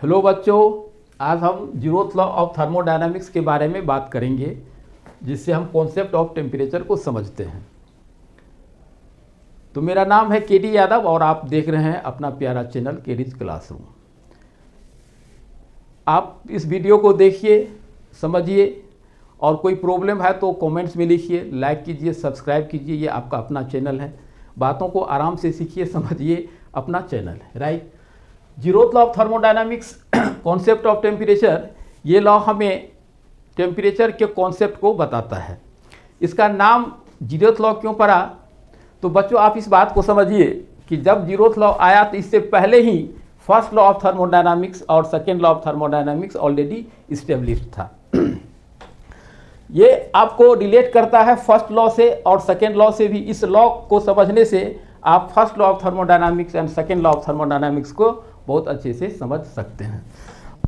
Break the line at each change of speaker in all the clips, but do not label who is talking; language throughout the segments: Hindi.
हेलो बच्चों, आज हम जीरोथ लॉ ऑफ थर्मोडायनामिक्स के बारे में बात करेंगे, जिससे हम कॉन्सेप्ट ऑफ टेम्परेचर को समझते हैं। तो मेरा नाम है केडी यादव और आप देख रहे हैं अपना प्यारा चैनल केडीज क्लासरूम। आप इस वीडियो को देखिए, समझिए, और कोई प्रॉब्लम है तो कमेंट्स में लिखिए, लाइक कीजिए, सब्सक्राइब कीजिए। ये आपका अपना चैनल है, बातों को आराम से सीखिए, समझिए, अपना चैनल है, right. Zeroth law of thermodynamics, concept of temperature, ये लॉ हमें टेम्परेचर के कॉन्सेप्ट को बताता है। इसका नाम जीरोथ लॉ क्यों पड़ा? तो बच्चों आप इस बात को समझिए कि जब जीरोथ लॉ आया तो इससे पहले ही फर्स्ट लॉ ऑफ थर्मोडायनामिक्स और second law of thermodynamics already established था। ये आपको रिलेट करता है फर्स्ट लॉ से और सेकेंड लॉ से भी। इस लॉ को समझने से आप first law of thermodynamics and second law of thermodynamics को बहुत अच्छे से समझ सकते हैं।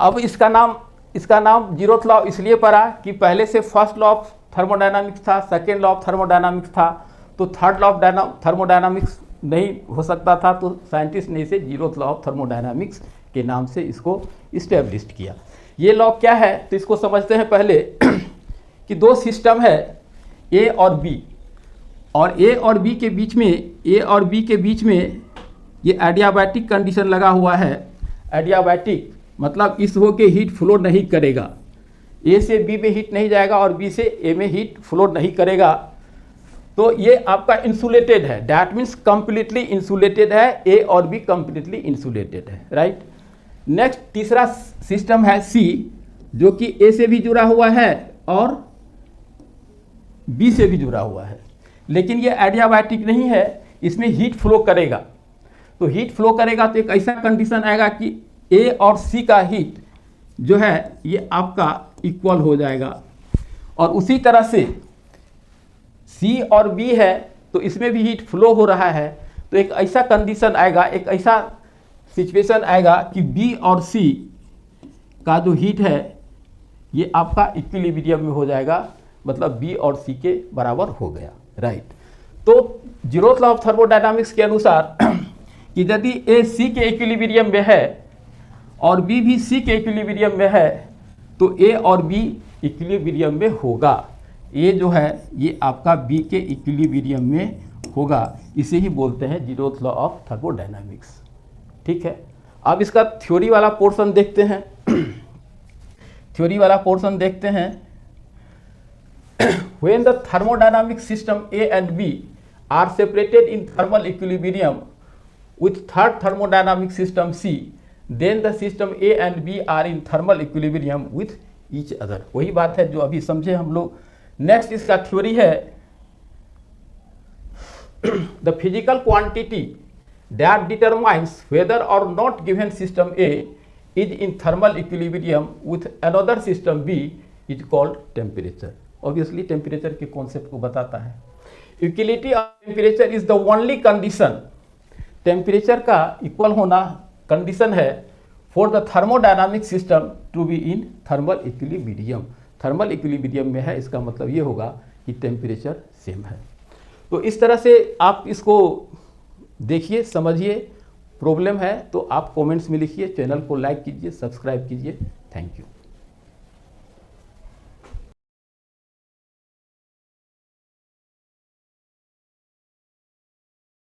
अब इसका नाम जीरोथ लॉ इसलिए पड़ा कि पहले से फर्स्ट लॉ ऑफ थर्मोडायनामिक्स था, सेकेंड लॉ ऑफ थर्मोडायनामिक्स था, तो थर्ड लॉ ऑफ थर्मोडायनामिक्स नहीं हो सकता था, तो साइंटिस्ट ने इसे जीरोथ लॉ ऑफ थर्मोडायनामिक्स के नाम से इसको इस्टेब्लिश किया। ये लॉ क्या है तो इसको समझते हैं पहले कि दो सिस्टम है ए और बी, और ए और बी के बीच में ये एडियाबैटिक कंडीशन लगा हुआ है। एडियाबैटिक मतलब इस हो के हीट फ्लो नहीं करेगा, ए से बी में हीट नहीं जाएगा और बी से ए में हीट फ्लो नहीं करेगा। तो ये आपका इंसुलेटेड है, डैट मीन्स कंप्लीटली इंसुलेटेड है, ए और बी कंप्लीटली इंसुलेटेड है, राइट। नेक्स्ट तीसरा सिस्टम है सी, जो कि ए से भी जुड़ा हुआ है और बी से भी जुड़ा हुआ है, लेकिन ये एडियाबैटिक नहीं है, इसमें हीट फ्लो करेगा। तो हीट फ्लो करेगा तो एक ऐसा कंडीशन आएगा कि ए और सी का हीट जो है ये आपका इक्वल हो जाएगा, और उसी तरह से सी और बी है तो इसमें भी हीट फ्लो हो रहा है। तो एक ऐसा कंडीशन आएगा, एक ऐसा सिचुएशन आएगा कि बी और सी का जो हीट है ये आपका इक्विलिब्रियम में हो जाएगा, मतलब बी और सी के बराबर हो गया, राइट। तो जीरोथ लॉ ऑफ थर्मोडायनामिक्स के अनुसार कि यदि ए सी के इक्विलिब्रियम में है और बी भी सी के इक्विलिब्रियम में है तो ए और बी इक्विलिब्रियम में होगा। ए जो है ये आपका बी के इक्विलिब्रियम में होगा, इसे ही बोलते हैं जीरोथ लॉ ऑफ थर्मोडायनामिक्स, ठीक है। अब इसका थ्योरी वाला पोर्शन देखते हैं। थ्योरी वाला पोर्शन देखते हैं। When the thermodynamic system A and B are separated in thermal equilibrium with third thermodynamic system C, then the system A and B are in thermal equilibrium with each other। वही बात है जो अभी समझे हम लोग। नेक्स्ट इसका थ्योरी है the physical quantity that determines whether or not given system A is in thermal equilibrium with another system B is called temperature। Obviously temperature के कॉन्सेप्ट को बताता है। Equality of temperature is the only condition, temperature का इक्वल होना कंडीशन है for the thermodynamic system to be in thermal equilibrium. Thermal equilibrium में है, इसका मतलब ये होगा कि टेम्परेचर सेम है। तो इस तरह से आप इसको देखिए, समझिए। प्रॉब्लम है तो आप कमेंट्स में लिखिए, चैनल को लाइक कीजिए, सब्सक्राइब कीजिए। Thank you.